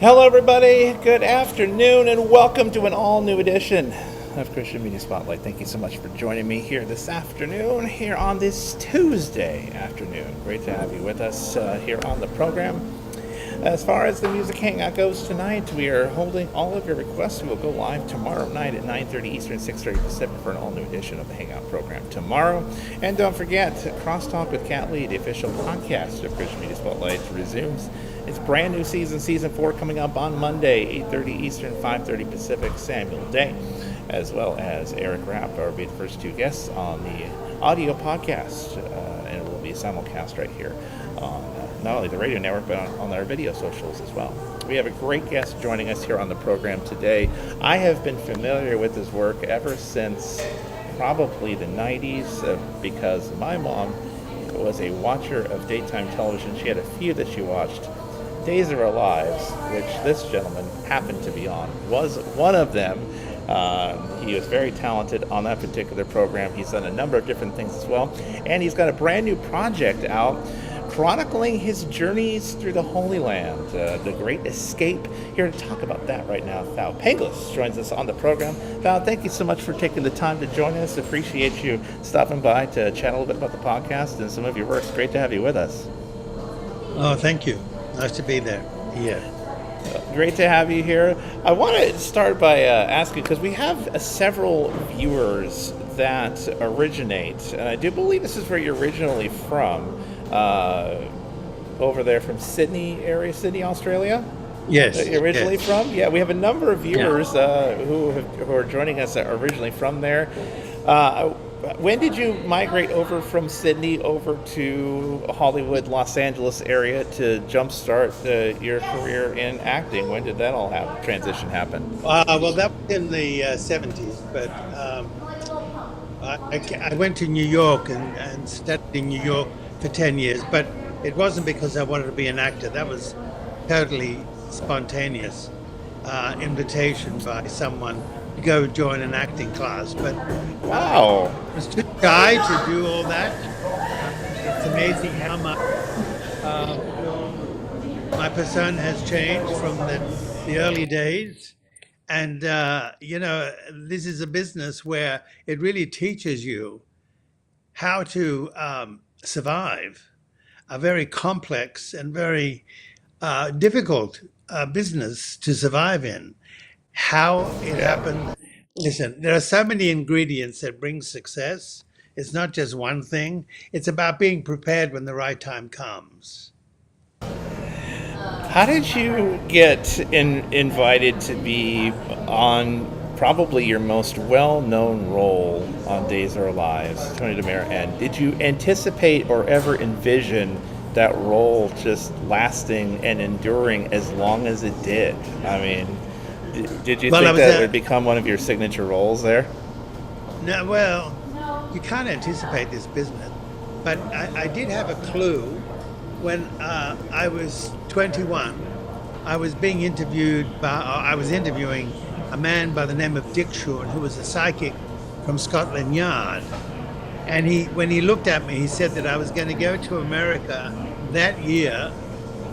Hello, everybody. Good afternoon, and welcome to an all-new edition of Christian Media Spotlight. Thank you so much for joining me here this afternoon, here on this Tuesday afternoon. Great to have you with us here on the program. As far as the music hangout goes tonight, we are holding all of your requests. We will go live tomorrow night at 9:30 Eastern, 6:30 Pacific for an all-new edition of the Hangout program tomorrow. And don't forget, Crosstalk with Cat Lee, the official podcast of Christian Media Spotlight, resumes its brand new season 4, coming up on Monday, 8:30 Eastern, 5:30 Pacific, Samuel Day, as well as Eric Rapp, will be the first two guests on the audio podcast, and it will be a simulcast right here on not only the radio network, but on our video socials as well. We have a great guest joining us here on the program today. I have been familiar with his work ever since probably the 90s, because my mom was a watcher of daytime television. She had a few that she watched. Days of Our Lives, which this gentleman happened to be on, was one of them. He was very talented on that particular program. He's done a number of different things as well. And he's got a brand new project out, chronicling his journeys through the Holy Land, the Great Escape. Here to talk about that right now, Thaao Penghilis joins us on the program. Thaao, thank you so much for taking the time to join us. Appreciate you stopping by to chat a little bit about the podcast and some of your work. It's great to have you with us. Oh, thank you. Nice to be there. Yeah. Great to have you here. I want to start by asking, because we have several viewers that originate, and I do believe this is where you're originally from, over there from Sydney, Australia? Yes. You're originally yes. from? Yeah, we have a number of viewers who are joining us originally from there. When did you migrate over from Sydney over to Hollywood, Los Angeles area to jumpstart your career in acting? When did that all transition happen? Well, that was in the 70s, but I went to New York and studied in New York for 10 years, but it wasn't because I wanted to be an actor. That was totally spontaneous invitation by someone to go join an acting class. But wow, I was too shy to do all that. It's amazing how much my persona has changed from the early days. And, this is a business where it really teaches you how to survive a very complex and very difficult business to survive in. How it happened. Listen, there are so many ingredients that bring success. It's not just one thing. It's about being prepared when the right time comes. How did you get invited to be on probably your most well-known role on Days of Our Lives, Tony Dimera? And did you anticipate or ever envision that role just lasting and enduring as long as it did? I mean, did you think that would become one of your signature roles there? No, well, you can't anticipate this business, but I did have a clue when I was 21. I was interviewing a man by the name of Dick Shorn, who was a psychic from Scotland Yard, and when he looked at me, he said that I was going to go to America that year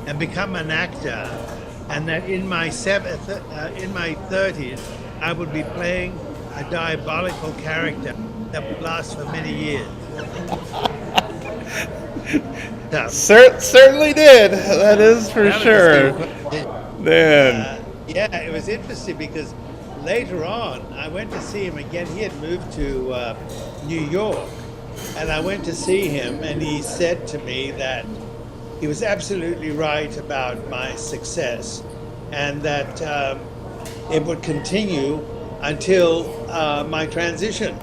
and become an actor. And that in my 30s, I would be playing a diabolical character that would last for many years. Certainly did. That is for sure. Man. It was interesting because later on, I went to see him again. He had moved to New York, and I went to see him, and he said to me that he was absolutely right about my success, and that it would continue until my transition.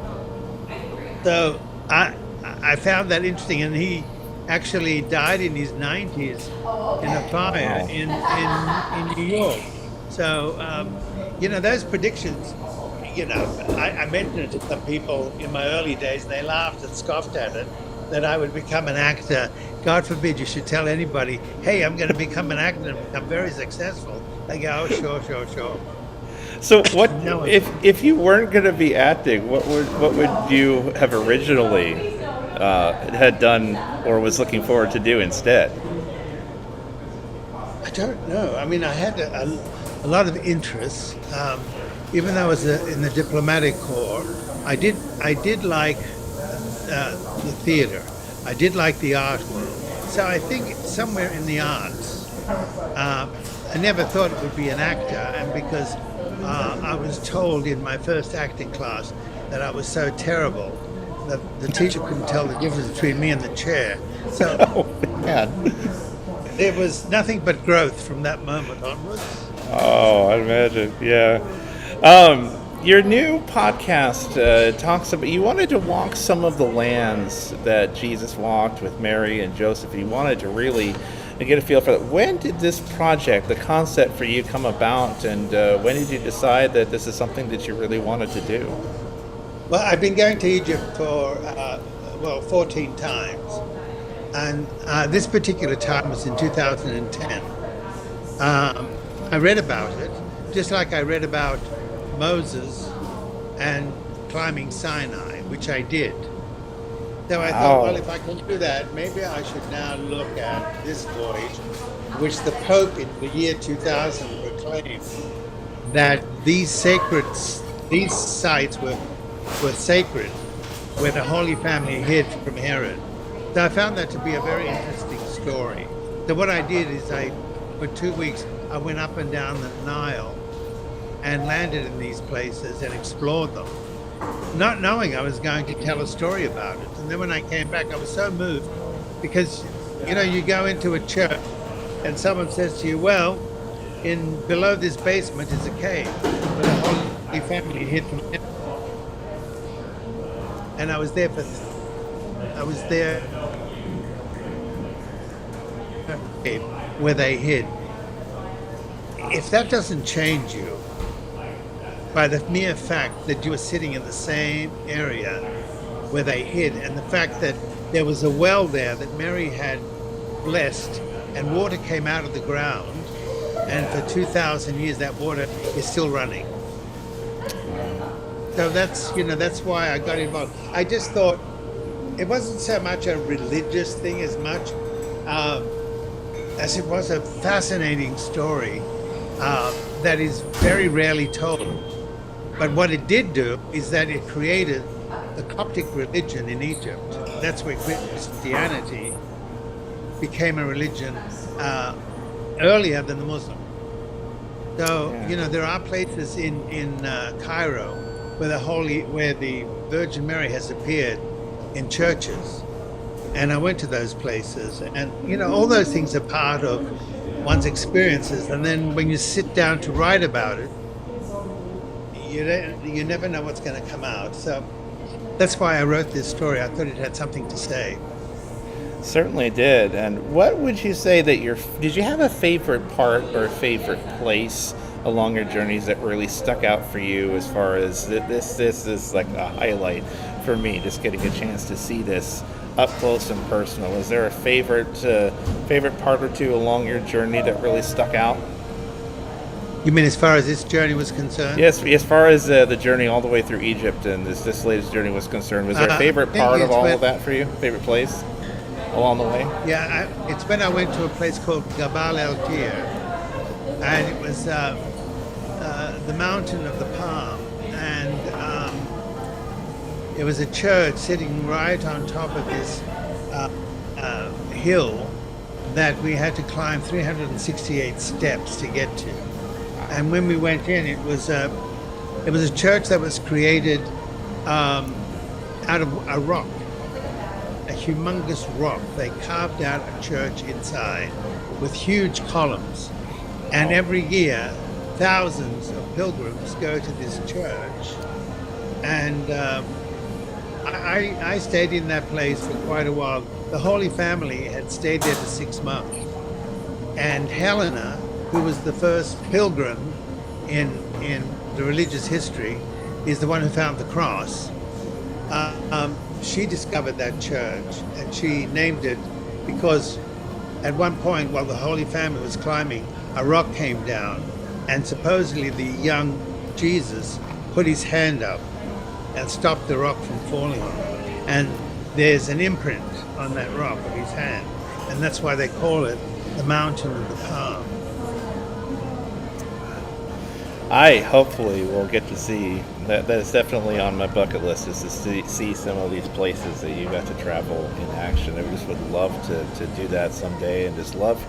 So I found that interesting, and he actually died in his 90s in a fire in New York. So, those predictions, I mentioned it to some people in my early days, and they laughed and scoffed at it, that I would become an actor. God forbid you should tell anybody, hey, I'm going to become an actor and become very successful. They go, oh, sure. So what if you weren't going to be acting? What would you have originally had done or was looking forward to do instead? I don't know. I mean, I had a lot of interests. Even though I was in the diplomatic corps, I did like the theater. I did like the art world. So I think somewhere in the arts. I never thought it would be an actor, and because I was told in my first acting class that I was so terrible that the teacher couldn't tell the difference between me and the chair. So Oh, man. there was nothing but growth from that moment onwards. Oh, I imagine. Yeah. Your new podcast talks about you wanted to walk some of the lands that Jesus walked with Mary and Joseph. You wanted to really get a feel for that. When did this project, the concept for you, come about, and when did you decide that this is something that you really wanted to do? Well, I've been going to Egypt for 14 times, and this particular time was in 2010. I read about it, just like I read about Moses and climbing Sinai, which I did. So I thought, well, if I can do that, maybe I should now look at this voyage, which the Pope in the year 2000 proclaimed that these sites were sacred, where the Holy Family hid from Herod. So I found that to be a very interesting story. So what I did is for 2 weeks, I went up and down the Nile and landed in these places and explored them, not knowing I was going to tell a story about it. And then when I came back, I was so moved because, you go into a church and someone says to you, well, below this basement is a cave where the Holy Family hid from him. And I was there where they hid. If that doesn't change you, by the mere fact that you were sitting in the same area where they hid, and the fact that there was a well there that Mary had blessed, and water came out of the ground, and for 2,000 years that water is still running. So that's why I got involved. I just thought it wasn't so much a religious thing as much as it was a fascinating story that is very rarely told. But what it did do is that it created the Coptic religion in Egypt. That's where Christianity became a religion earlier than the Muslim. So, there are places in Cairo where the Virgin Mary has appeared in churches. And I went to those places, and all those things are part of one's experiences. And then when you sit down to write about it, you never know what's going to come out. So that's why I wrote this story. I thought it had something to say. Certainly did. And what would you say that did you have a favorite part or a favorite place along your journeys that really stuck out for you, as far as this is like a highlight for me, just getting a chance to see this up close and personal? Is there a favorite part or two along your journey that really stuck out? You mean as far as this journey was concerned? Yes, as far as the journey all the way through Egypt and this latest journey was concerned, was there a favorite part of all of that for you? Favorite place along the way? Yeah, it's when I went to a place called Gabal El Tir, and it was the mountain of the palm, and it was a church sitting right on top of this hill that we had to climb 368 steps to get to. And when we went in, it was a church that was created out of a rock, a humongous rock. They carved out a church inside with huge columns, and every year thousands of pilgrims go to this church. And I stayed in that place for quite a while. The Holy Family had stayed there for 6 months, and Helena, who was the first pilgrim in the religious history, is the one who found the cross. She discovered that church, and she named it because at one point while the Holy Family was climbing, a rock came down, and supposedly the young Jesus put his hand up and stopped the rock from falling on him. And there's an imprint on that rock of his hand, and that's why they call it the Mountain of the Palm. I hopefully will get to see that. That is definitely on my bucket list, is to see some of these places that you got to travel in action. I just would love to do that someday, and just love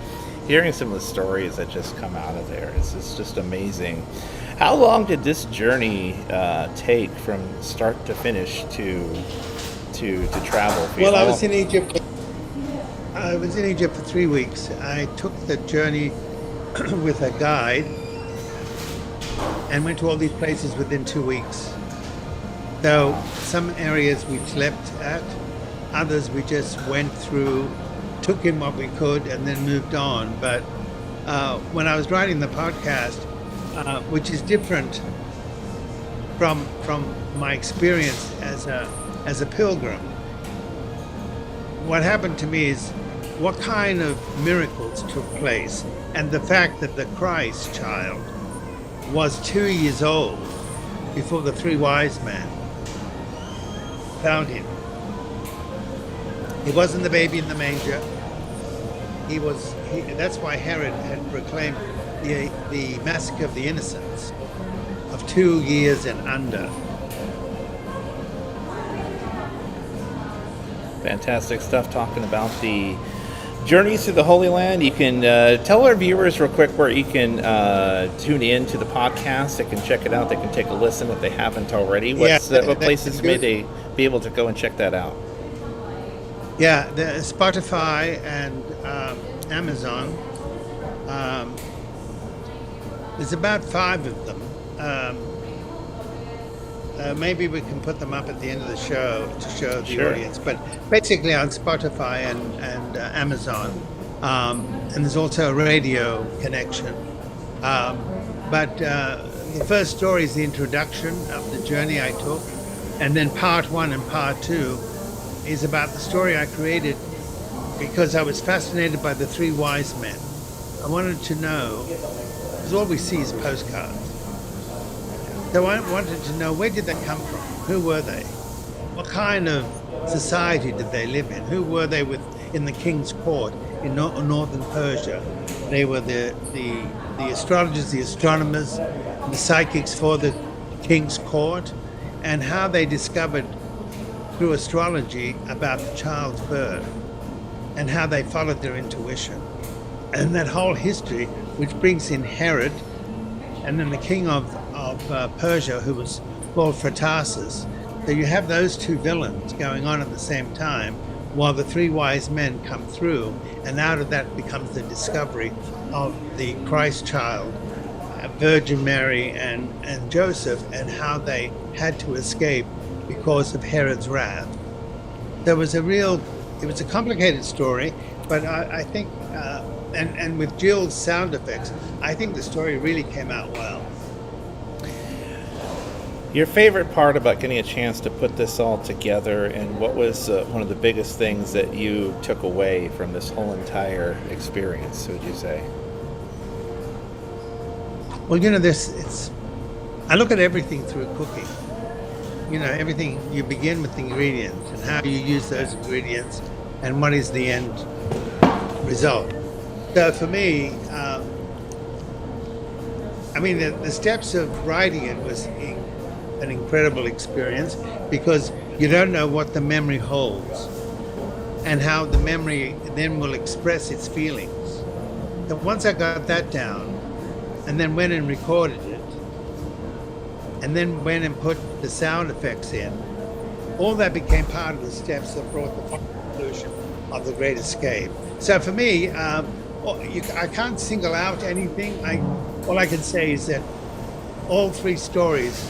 hearing some of the stories that just come out of there. It's just amazing. How long did this journey take from start to finish to travel for you? Well, I How was long? in Egypt. I was in Egypt for 3 weeks. I took the journey with a guide and went to all these places within 2 weeks. So some areas we slept at, others we just went through, took in what we could, and then moved on. But when I was writing the podcast, which is different from my experience as a pilgrim, what happened to me is what kind of miracles took place, and the fact that the Christ child was 2 years old before the three wise men found him. He wasn't the baby in the manger. That's why Herod had proclaimed the massacre of the innocents of 2 years and under. Fantastic stuff talking about the journeys through the Holy Land. You can tell our viewers real quick where you can tune in to the podcast. They can check it out. They can take a listen if they haven't already. Yeah, What places may good. they be able to go and check that out? Yeah, the Spotify and Amazon. There's about 5 of them. Maybe we can put them up at the end of the show to show the Sure. audience. But basically on Spotify and Amazon, and there's also a radio connection. But the first story is the introduction of the journey I took, and then part 1 and part 2 is about the story I created because I was fascinated by the three wise men. I wanted to know, because all we see is postcards. So I wanted to know, where did they come from? Who were they? What kind of society did they live in? Who were they in the king's court in northern Persia? They were the astrologers, the astronomers, the psychics for the king's court, and how they discovered through astrology about the child's birth and how they followed their intuition. And that whole history, which brings in Herod and then the king of Persia, who was called Phraataces. So you have those two villains going on at the same time while the three wise men come through, and out of that becomes the discovery of the Christ child, Virgin Mary and Joseph, and how they had to escape because of Herod's wrath. It was a complicated story, but I think, and with Jill's sound effects, I think the story really came out well. Your favorite part about getting a chance to put this all together, and what was one of the biggest things that you took away from this whole entire experience, would you say? Well, I look at everything through cooking. Everything, you begin with the ingredients and how you use those ingredients and what is the end result. So for me, the steps of writing it was an incredible experience because you don't know what the memory holds and how the memory then will express its feelings. So once I got that down and then went and recorded it and then went and put the sound effects in, all that became part of the steps that brought the conclusion of The Great Escape. So for me, I can't single out anything. All I can say is that all 3 stories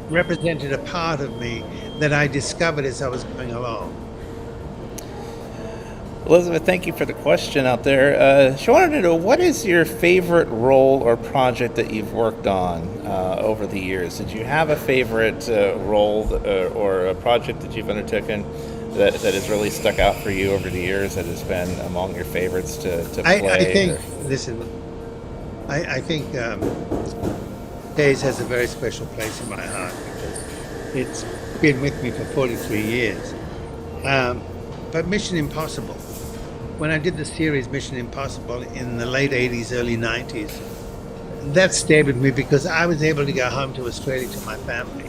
represented a part of me that I discovered as I was going along. Elizabeth, thank you for the question out there. She wanted to know, what is your favorite role or project that you've worked on over the years? Did you have a favorite role or a project that you've undertaken that has really stuck out for you over the years, that has been among your favorites to play? I think Days has a very special place in my heart because it's been with me for 43 years. But Mission Impossible, when I did the series Mission Impossible in the late 80s, early 90s, that stayed with me because I was able to go home to Australia to my family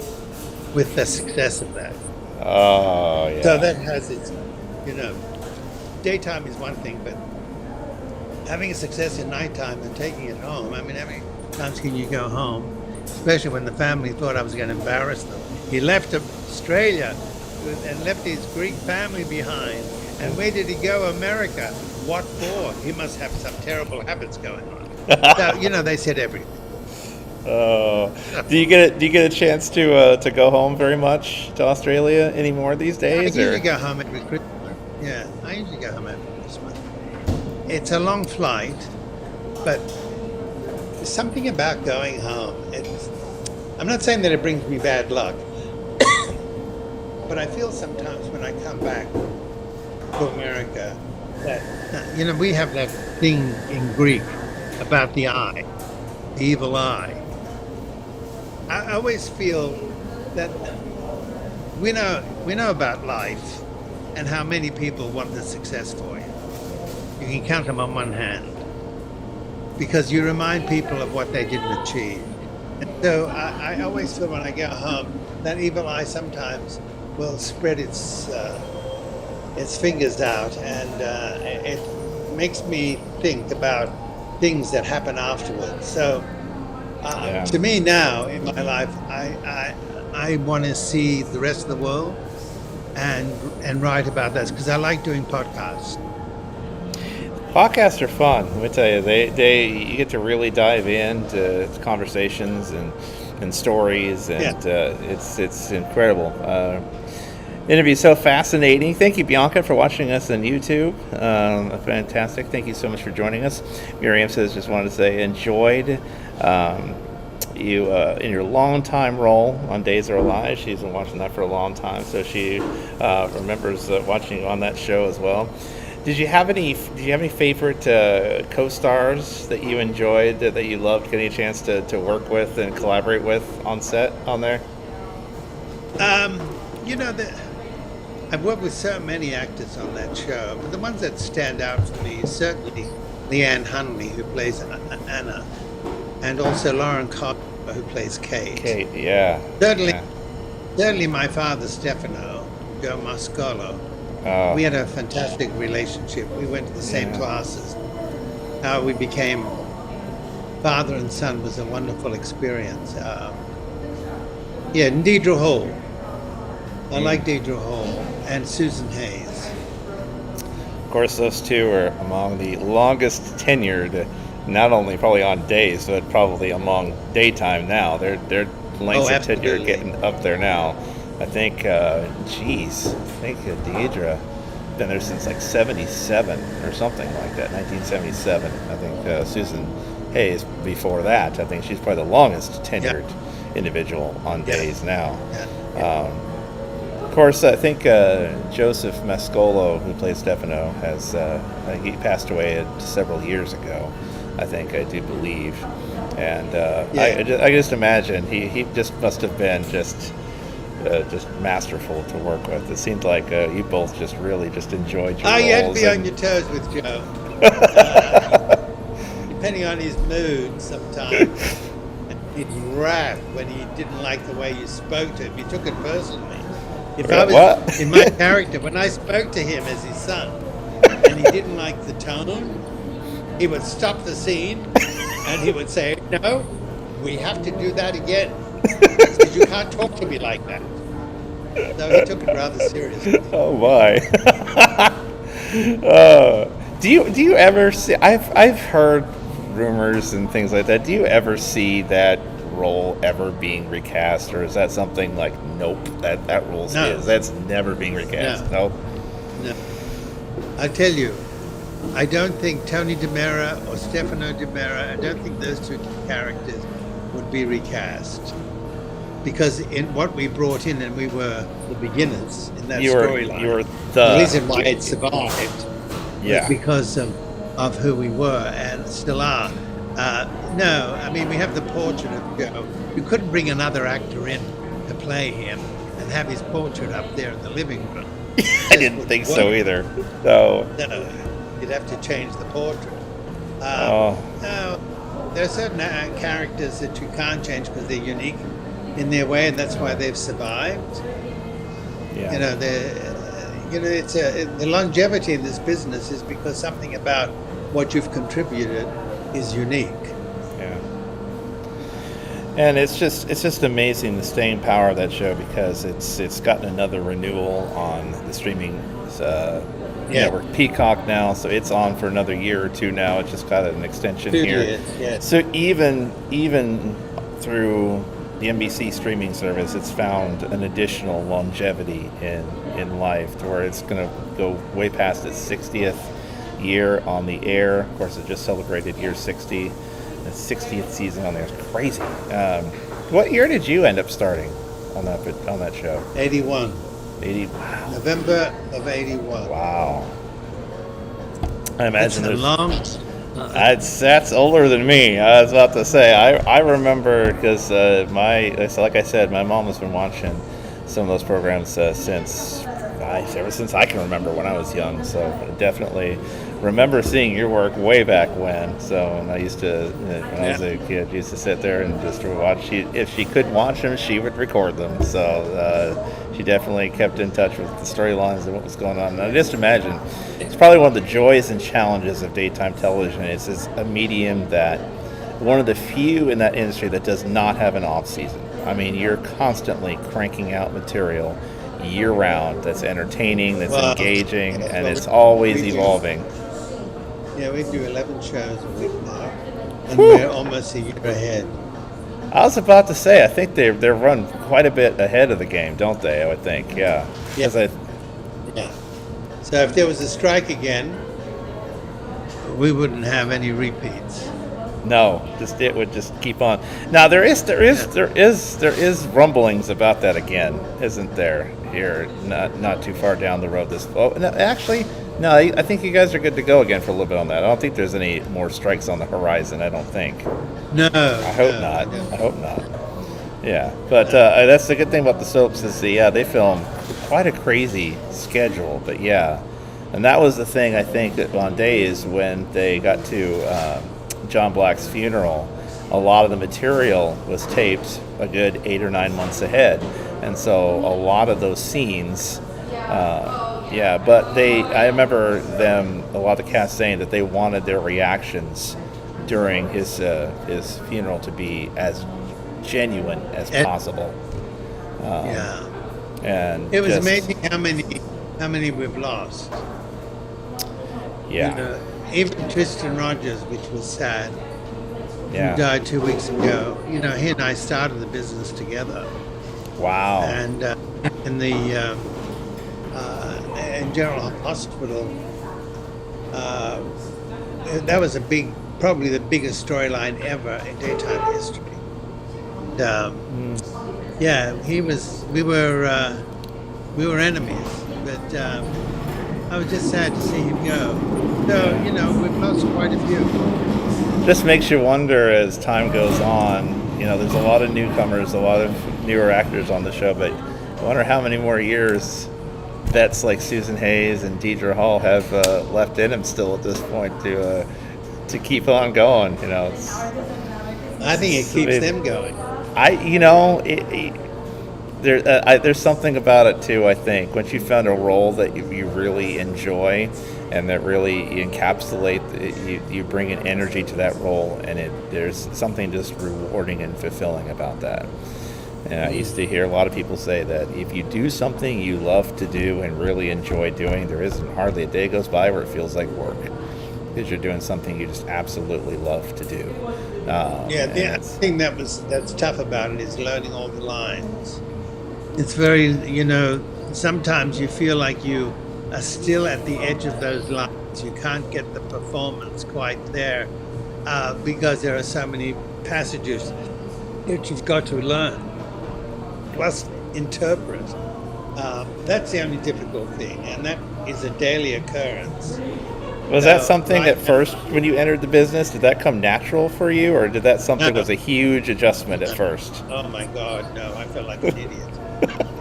with the success of that. Oh So yeah. that has its, you know, daytime is one thing, but having a success in nighttime and taking it home. I mean, how many times can you go home, especially when the family thought I was going to embarrass them? He left Australia and left his Greek family behind. And where did he go? America. What for? He must have some terrible habits going on. So, they said everything. Oh, do you get a chance to go home very much to Australia anymore these I days, usually or? go home every Christmas. Yeah, I usually go home every Christmas. It's a long flight, but there's something about going home. I'm not saying that it brings me bad luck, but I feel sometimes when I come back to America that, we have that thing in Greek about the eye, the evil eye. I always feel that we know about life and how many people want the success for you. You can count them on one hand because you remind people of what they didn't achieve. And so I always feel when I get home that evil eye sometimes will spread its fingers out, and it makes me think about things that happen afterwards. So Yeah. to me now in my life, I want to see the rest of the world and write about that because I like doing podcasts. Podcasts are fun. Let me tell you, they you get to really dive into conversations and stories, Yeah. and it's incredible. Interview so fascinating. Thank you, Bianca, for watching us on YouTube. Fantastic. Thank you so much for joining us. Miriam says, just wanted to say, enjoyed you in your long-time role on Days Are Alive. She's been watching that for a long time, so she remembers watching you on that show as well. Did you have any favorite co-stars that you enjoyed, that you loved getting a chance to work with and collaborate with on set on there? Um, you know that I've worked with so many actors on that show, but the ones that stand out for me is certainly Leanne Hunley, who plays Anna, and also Lauren Cobb, who plays Kate. Kate, yeah. Certainly, Yeah. certainly my father Stefano, Joe Mascolo. Oh, We had a fantastic relationship. We went to the same yeah. classes. How we became father and son was a wonderful experience. Yeah, and Deidre Hall. I like Deidre Hall and Susan Hayes. Of course, those two are among the longest tenured, not only probably on days, but probably among daytime now. Their lengths Oh, of tenure are absolutely. getting up there now. I think, Deidre been there since like 77 or something like that, 1977. I think Susan Hayes before that. I think she's probably the longest tenured individual on Yeah. days now. Yeah. Of course, I think Joseph Mascolo, who plays Stefano, he passed away several years ago. I do believe, and Yeah. I just imagine he just must have been just masterful to work with. It seemed like you both just really just enjoyed your You had to roles. be on your toes with Joe. Uh, Depending on his mood, sometimes he'd rap when he didn't like the way you spoke to him. He took it personally. If I was What? in my character, when I spoke to him as his son, and he didn't like the tone, he would stop the scene and he would say, "No, we have to do that again. Because you can't talk to me like that." So he took it rather seriously. Oh my! Do you ever see? I've heard rumors and things like that. Do you ever see that role ever being recast, or is that something like, nope, that role No. that's never being recast? No. Nope. No. I tell you, I don't think Tony Dimera or Stefano Dimera, I don't think those two characters would be recast. Because in what we brought in, and we were the beginners in that You were storyline. the The reason why it survived yeah. was because of who we were and still are. No, I mean, we have the portrait of Joe. You couldn't bring another actor in to play him and have his portrait up there in the living room. I didn't think so either. So No, you'd have to change the portrait. Oh. No, there are certain characters that you can't change because they're unique in their way, and that's why they've survived. Yeah. It's the longevity in this business is because something about what you've contributed is unique. Yeah. And it's just amazing the staying power of that show, because it's gotten another renewal on the streaming network Peacock now, so it's on for another year or two now. It just got an extension 2 here. years, yes. So even through the NBC streaming service, it's found an additional longevity in life, to where it's going to go way past its 60th year on the air. Of course, it just celebrated year 60. The 60th season on there is crazy. What year did you end up starting on that show? 81. 80. Wow. November of 81. Wow. I imagine It's a long. that's older than me. I was about to say. I remember, because like I said, my mom has been watching some of those programs ever since I can remember, when I was young. So I definitely remember seeing your work way back when. So, and I used to, when I was a kid, used to sit there and just watch. If she could watch them, she would record them. So she definitely kept in touch with the storylines and what was going on. And I just imagine it's probably one of the joys and challenges of daytime television. It's a medium that, one of the few in that industry that does not have an off season. I mean, you're constantly cranking out material year round that's entertaining, that's engaging, and it's always evolving. We do 11 shows a week now, and we're almost a year ahead. I was about to say, I think they're run quite a bit ahead of the game, don't they? I would think, yeah. Yeah. So if there was a strike again, we wouldn't have any repeats. No, it would just keep on. Now there is rumblings about that again, isn't there? Here, not too far down the road. I think you guys are good to go again for a little bit on that. I don't think there's any more strikes on the horizon. I don't think. No, I hope not. I hope not. Yeah, but that's the good thing about the soaps is they film quite a crazy schedule. But yeah, and that was the thing, I think, that on days when they got to John Black's funeral, a lot of the material was taped a good 8 or 9 months ahead, and so a lot of those scenes, but I remember a lot of the cast saying that they wanted their reactions during his funeral to be as genuine as possible. And it was amazing how many we've lost. Yeah. Even Tristan Rogers, which was sad, who Yeah. died 2 weeks ago. He and I started the business together, Wow. and in the in General Hospital, that was probably the biggest storyline ever in daytime history. And, we were enemies, but I was just sad to see him go. So, we've lost quite a few. Just makes you wonder as time goes on. There's a lot of newcomers, a lot of newer actors on the show, but I wonder how many more years vets like Susan Hayes and Deidre Hall have left in them still at this point to keep on going. I think it keeps them going. There's something about it too. I think once you found a role that you really enjoy and that really encapsulate, you bring an energy to that role, and there's something just rewarding and fulfilling about that. And I used to hear a lot of people say that if you do something you love to do and really enjoy doing, there isn't hardly a day goes by where it feels like work, because you're doing something you just absolutely love to do. The thing that's tough about it is learning all the lines. It's very, sometimes you feel like you are still at the edge of those lines. You can't get the performance quite there because there are so many passages that you've got to learn, plus interpret. That's the only difficult thing, and that is a daily occurrence. Was that something at first when you entered the business? Did that come natural for you, or did that something was a huge adjustment at first? Oh my God, no! I felt like an idiot.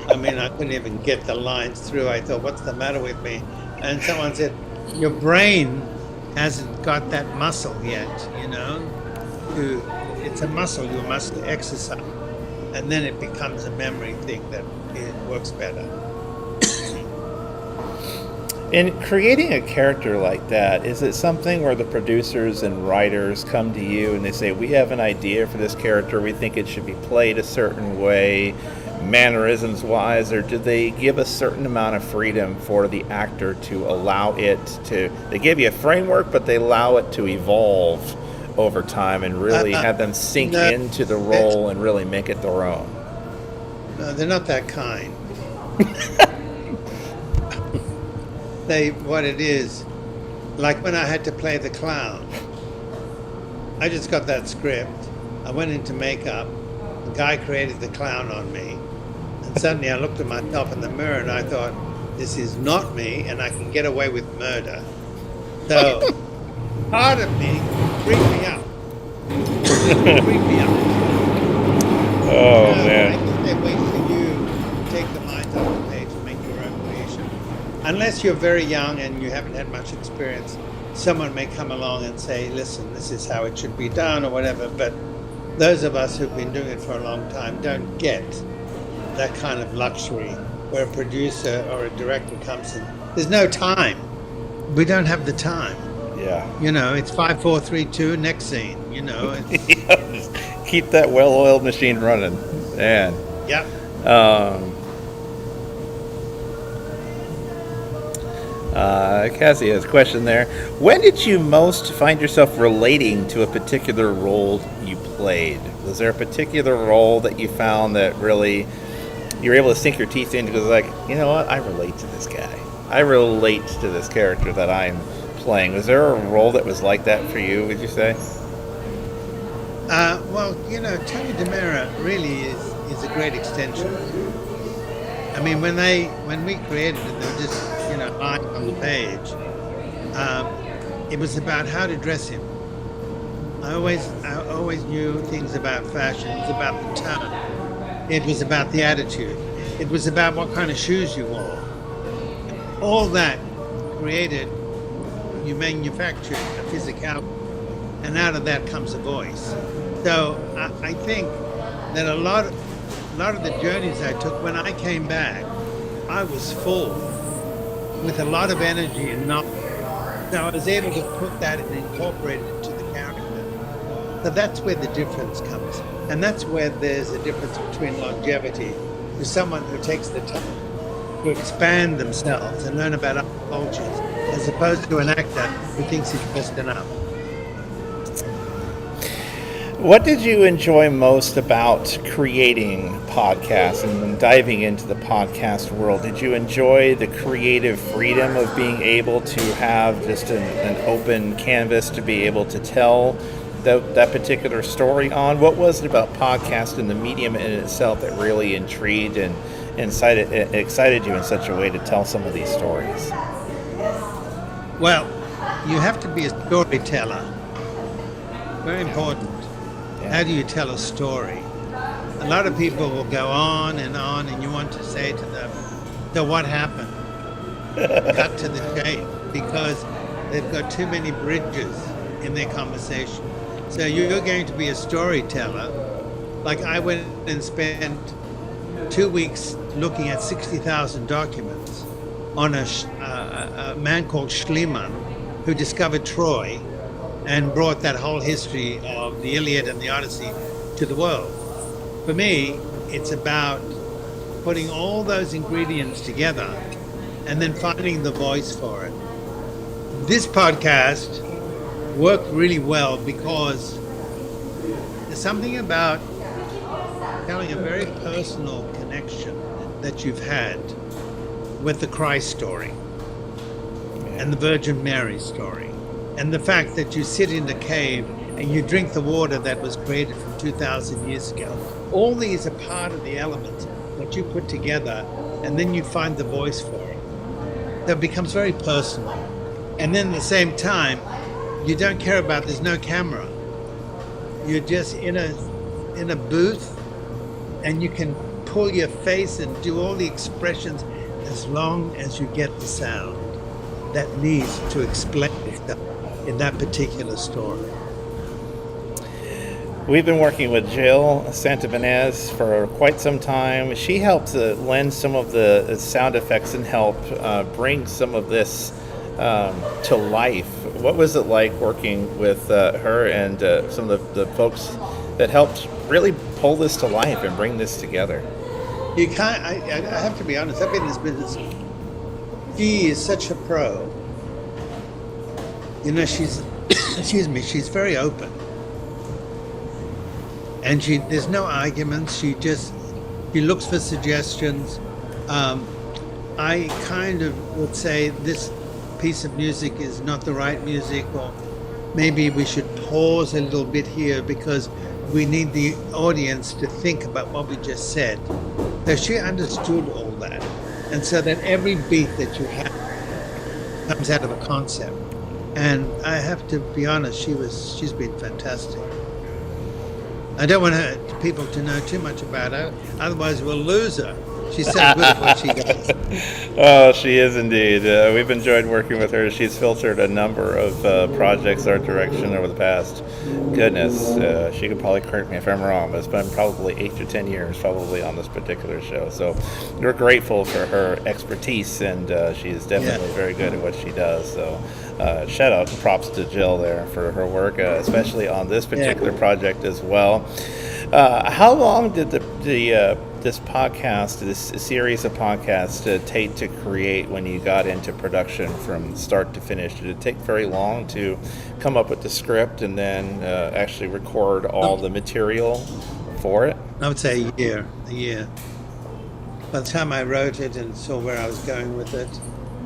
I mean, I couldn't even get the lines through. I thought, what's the matter with me? And someone said, your brain hasn't got that muscle yet, it's a muscle you must exercise, and then it becomes a memory thing that it works better. In creating a character like that, is it something where the producers and writers come to you and they say, we have an idea for this character, we think it should be played a certain way, mannerisms wise, or do they give a certain amount of freedom for the actor to allow it to, they give you a framework, but they allow it to evolve over time and really have them sink No, into the role and really make it their own? no, they're not that kind. What it is, like when I had to play the clown, I just got that script. I went into makeup. The guy created the clown on me. And suddenly I looked at myself in the mirror and I thought, this is not me and I can get away with murder. So part of me freaked me out. Freaked me out. Oh, I man. think they wait for you to take the mind off the page and make your own creation. Unless you're very young and you haven't had much experience, someone may come along and say, listen, this is how it should be done or whatever. But those of us who've been doing it for a long time don't get that kind of luxury where a producer or a director comes in. There's no time. We don't have the time. Yeah. You know, it's 5, 4, 3, 2, next scene, you know. Just keep that well-oiled machine running. Man. Yep. Cassie has a question there. When did you most find yourself relating to a particular role you played? Was there a particular role that you found that really you were able to sink your teeth into? Because, like, you know what? I relate to this guy. I relate to this character that I'm playing. Was there a role that was like that for you, would you say? Well, you know, Tony Dimera really is a great extension. I mean, when we created it, they were just, you know, art on the page. It was about how to dress him. I always knew things about fashion. It was about the tone. It was about the attitude. It was about what kind of shoes you wore. All that created, you manufactured a physicality, and out of that comes a voice. So I think that a lot of the journeys I took, when I came back, I was full with a lot of energy and knowledge. So I was able to put that and incorporate it into the character. So that's where the difference comes. And that's where there's a difference between longevity to someone who takes the time to expand themselves and learn about other cultures, as opposed to an actor who thinks he's just enough. What did you enjoy most about creating podcasts and diving into the podcast world? Did you enjoy the creative freedom of being able to have just an open canvas to be able to tell that particular story on? What was it about podcast and the medium in itself that really intrigued and excited you in such a way to tell some of these stories? Well, you have to be a storyteller. Very important. How do you tell a story? A lot of people will go on, and you want to say to them, so what happened? Cut to the chase, because they've got too many bridges in their conversation. So you're going to be a storyteller. Like I went and spent 2 weeks looking at 60,000 documents on a man called Schliemann, who discovered Troy and brought that whole history of the Iliad and the Odyssey to the world. For me, it's about putting all those ingredients together and then finding the voice for it. This podcast worked really well because there's something about telling a very personal connection that you've had with the Christ story and the Virgin Mary story. And the fact that you sit in the cave and you drink the water that was created from 2,000 years ago. All these are part of the elements that you put together, and then you find the voice for it. So it becomes very personal. And then at the same time, you don't care about, there's no camera. You're just in a booth, and you can pull your face and do all the expressions as long as you get the sound that needs to explain itself in that particular story. We've been working with Jill Santabanez for quite some time. She helped lend some of the sound effects and help bring some of this to life. What was it like working with her and some of the folks that helped really pull this to life and bring this together? You can't. I have to be honest. I've been in this business. She is such a pro. You know, she's excuse me. She's very open. And there's no arguments. She looks for suggestions. I kind of would say this piece of music is not the right music, or maybe we should pause a little bit here because we need the audience to think about what we just said. So she understood all that. And so that every beat that you have comes out of a concept. And I have to be honest, she's been fantastic. I don't want people to know too much about her, otherwise we'll lose her. She's so good at what she does. Oh, she is indeed. We've enjoyed working with her. She's filtered a number of projects our direction over the past, goodness, she could probably correct me if I'm wrong, but it's been probably 8 to 10 years probably on this particular show. So we're grateful for her expertise, and she is definitely very good at what she does. So shout out and props to Jill there for her work, especially on this particular project as well. How long did this podcast, this series of podcasts, take to create when you got into production from start to finish? Did it take very long to come up with the script and then actually record all the material for it? I would say a year. By the time I wrote it and saw where I was going with it,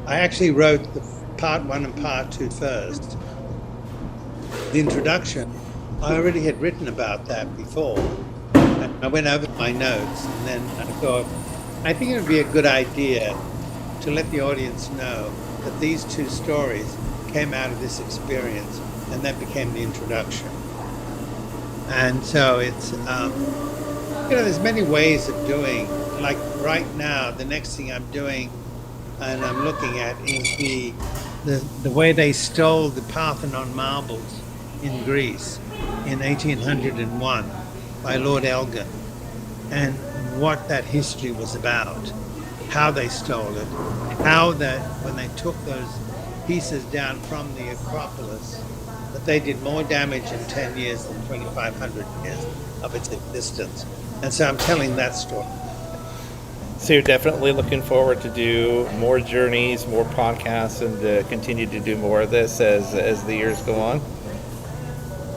I actually wrote the part 1 and part 2 first. The introduction, I already had written about that before. I went over my notes, and then I thought, I think it would be a good idea to let the audience know that these 2 stories came out of this experience, and that became the introduction. And so it's, there's many ways of doing, like right now, the next thing I'm doing, and I'm looking at, is the way they stole the Parthenon marbles in Greece in 1801 by Lord Elgin, and what that history was about, how they stole it, how that when they took those pieces down from the Acropolis, that they did more damage in 10 years than 2,500 years of its existence. And so I'm telling that story. So you're definitely looking forward to do more journeys, more podcasts, and continue to do more of this as the years go on?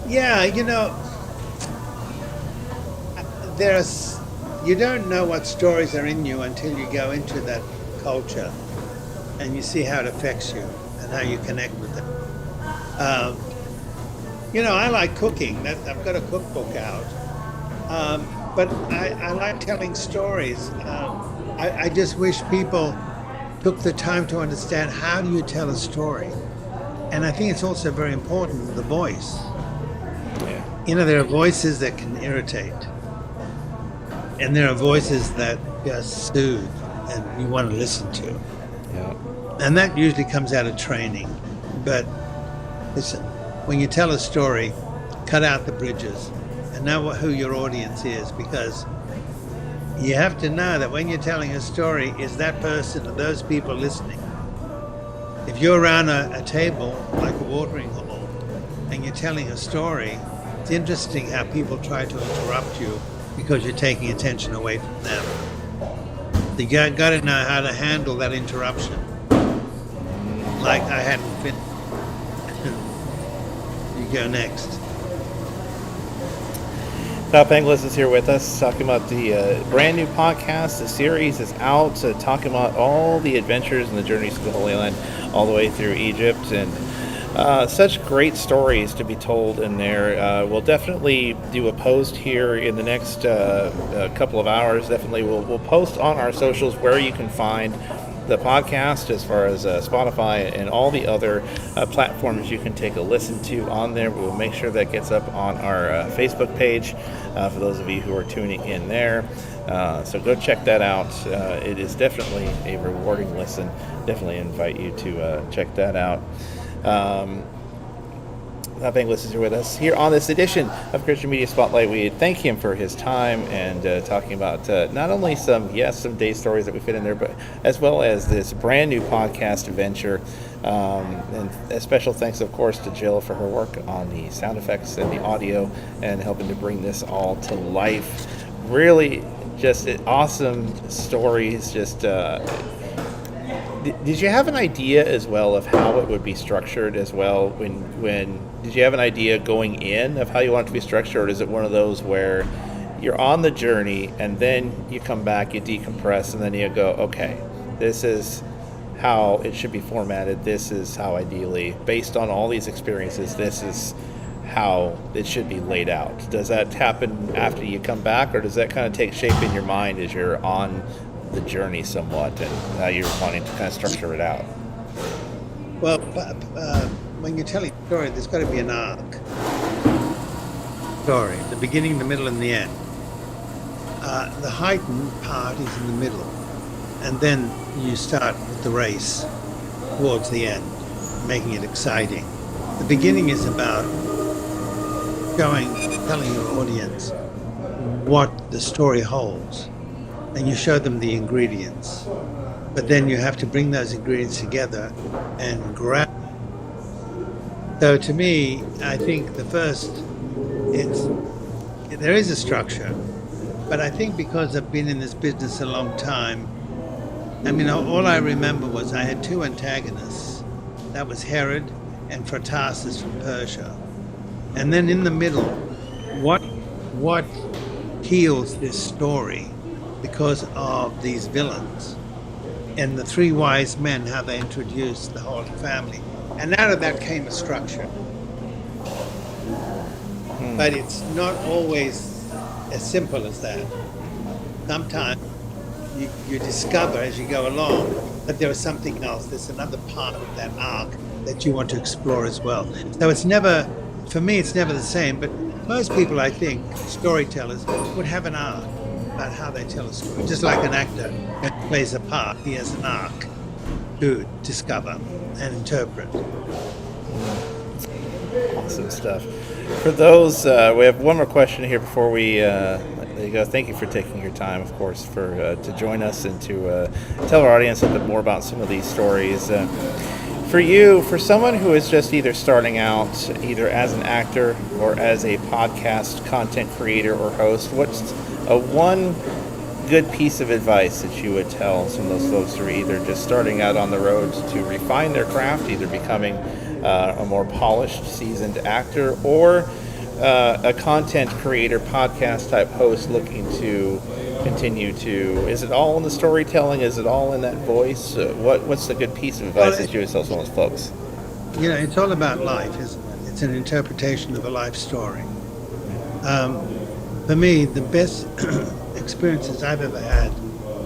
Yeah, you don't know what stories are in you until you go into that culture and you see how it affects you and how you connect with it. I like cooking. I've got a cookbook out. But I like telling stories. I just wish people took the time to understand, how do you tell a story? And I think it's also very important, the voice. Yeah. There are voices that can irritate. And there are voices that just soothe and you want to listen to. Yeah. And that usually comes out of training. But listen, when you tell a story, cut out the bridges and know who your audience is, because you have to know that when you're telling a story, is that person or those people listening? If you're around a table, like a watering hole, and you're telling a story, it's interesting how people try to interrupt you because you're taking attention away from them. You got to know how to handle that interruption. Like, I hadn't finished. You go next. Thaao Penghilis is here with us, talking about the brand new podcast. The series is out, talking about all the adventures and the journeys to the Holy Land, all the way through Egypt, and such great stories to be told in there. We'll definitely do a post here in the next couple of hours. Definitely we'll post on our socials where you can find the podcast, as far as Spotify and all the other platforms you can take a listen to on there. We'll make sure that gets up on our Facebook page for those of you who are tuning in there. So go check that out. It is definitely a rewarding listen. Definitely invite you to check that out. Thaao Penghilis is here with us here on this edition of Christian Media Spotlight. We thank him for his time and talking about not only some day stories that we fit in there, but as well as this brand new podcast venture. And a special thanks, of course, to Jill for her work on the sound effects and the audio and helping to bring this all to life. Really, just awesome stories. Just did you have an idea as well of how it would be structured as well? When did you have an idea going in of how you want it to be structured, or is it one of those where you're on the journey and then you come back, you decompress, and then you go, okay, this is how it should be formatted. This is how, ideally, based on all these experiences, this is how it should be laid out. Does that happen after you come back, or does that kind of take shape in your mind as you're on the journey somewhat, and how you're wanting to kind of structure it out? Well, when you're telling a story, there's got to be an arc. Story, the beginning, the middle, and the end. The heightened part is in the middle, and then you start with the race towards the end, making it exciting. The beginning is about telling your audience what the story holds, and you show them the ingredients. But then you have to bring those ingredients together and grab. So to me, I think there is a structure, but I think because I've been in this business a long time, I mean, all I remember was I had two antagonists. That was Herod and Phraatasis from Persia. And then in the middle, what heals this story because of these villains, and the three wise men, how they introduced the Holy Family. And out of that came a structure. But it's not always as simple as that. Sometimes you discover as you go along that there is something else. There's another part of that arc that you want to explore as well. So it's never, for me, it's never the same. But most people, I think, storytellers, would have an arc about how they tell a story. Just like an actor who plays a part, he has an arc to discover and interpret. Awesome stuff. For those, we have one more question here before we let you go. Thank you for taking your time, of course, to join us and to tell our audience a bit more about some of these stories. For someone who is just either starting out, either as an actor or as a podcast content creator or host, what's one good piece of advice that you would tell some of those folks who are either just starting out on the road to refine their craft, either becoming a more polished, seasoned actor, or a content creator, podcast type host looking to continue to? Is it all in the storytelling? Is it all in that voice? What's the good piece of advice that you would tell some of those folks? You know, it's all about life, isn't it? It's an interpretation of a life story. For me, the best experiences I've ever had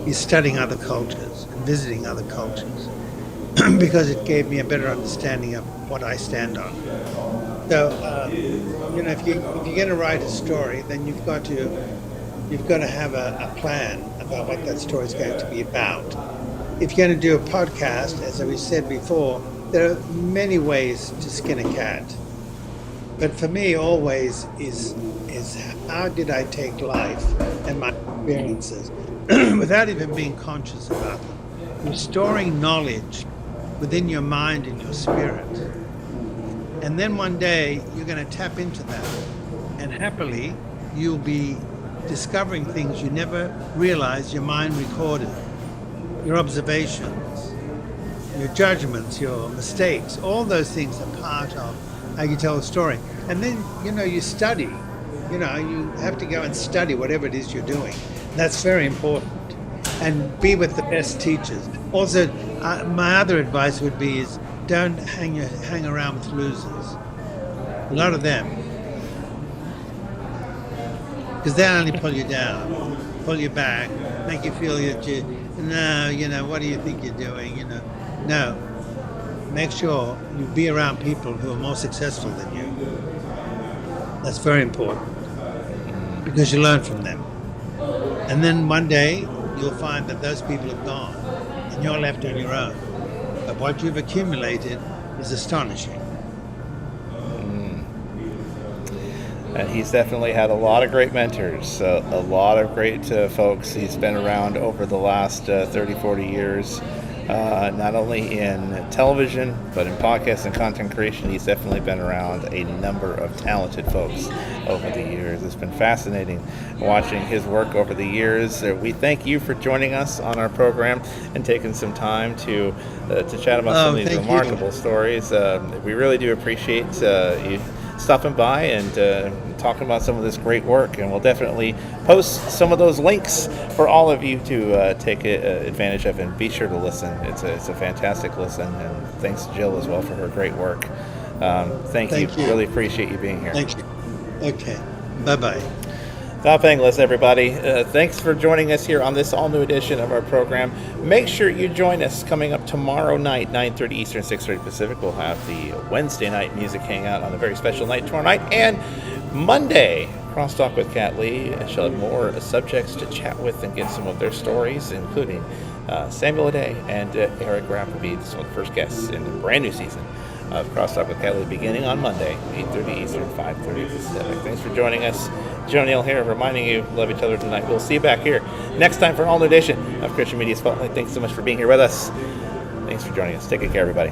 is studying other cultures and visiting other cultures because it gave me a better understanding of what I stand on. So, you know, if you're going to write a story, then you've got to have a plan about what that story is going to be about. If you're going to do a podcast, as we said before, there are many ways to skin a cat. But for me, always is how did I take life and my experiences without even being conscious about them? You're storing knowledge within your mind and your spirit. And then one day, you're going to tap into that. And happily, you'll be discovering things you never realized your mind recorded. Your observations, your judgments, your mistakes, all those things are part of how you tell a story. And then, you know, you study. You know, you have to go and study whatever it is you're doing. That's very important. And be with the best teachers. Also, my other advice would be is don't hang around with losers. A lot of them. Because they'll only pull you down, pull you back, make you feel that what do you think you're doing, No. Make sure you be around people who are more successful than you. That's very important because you learn from them. And then one day you'll find that those people have gone and you're left on your own. But what you've accumulated is astonishing. And he's definitely had a lot of great mentors, a lot of great folks. He's been around over the last 30, 40 years, not only in television, but in podcasts and content creation. He's definitely been around a number of talented folks over the years. It's been fascinating watching his work over the years. We thank you for joining us on our program and taking some time to chat about some of these remarkable stories. We really do appreciate you stopping by and talking about some of this great work, and we'll definitely post some of those links for all of you to take advantage of, and be sure to listen. It's a fantastic listen, and thanks to Jill as well for her great work. Thank you. Really appreciate you being here. Thank you. Okay. Bye-bye. Thaao Penghilis, everybody. Thanks for joining us here on this all-new edition of our program. Make sure you join us coming up tomorrow night, 9:30 Eastern, 6:30 Pacific. We'll have the Wednesday night music hangout on a very special night tomorrow night. And Monday, Crosstalk with Kat Lee. She'll have more subjects to chat with and get some of their stories, including Samuel Aday and Eric Rapp will be some of the first guests in the brand new season of Crosstalk with Kat Lee, beginning on Monday, 8:30 Eastern, 5:30 Pacific. Thanks for joining us. Joe Neal here, reminding you, love each other tonight. We'll see you back here next time for an all-new edition of Christian Media Spotlight. Thanks so much for being here with us. Thanks for joining us. Take good care, everybody.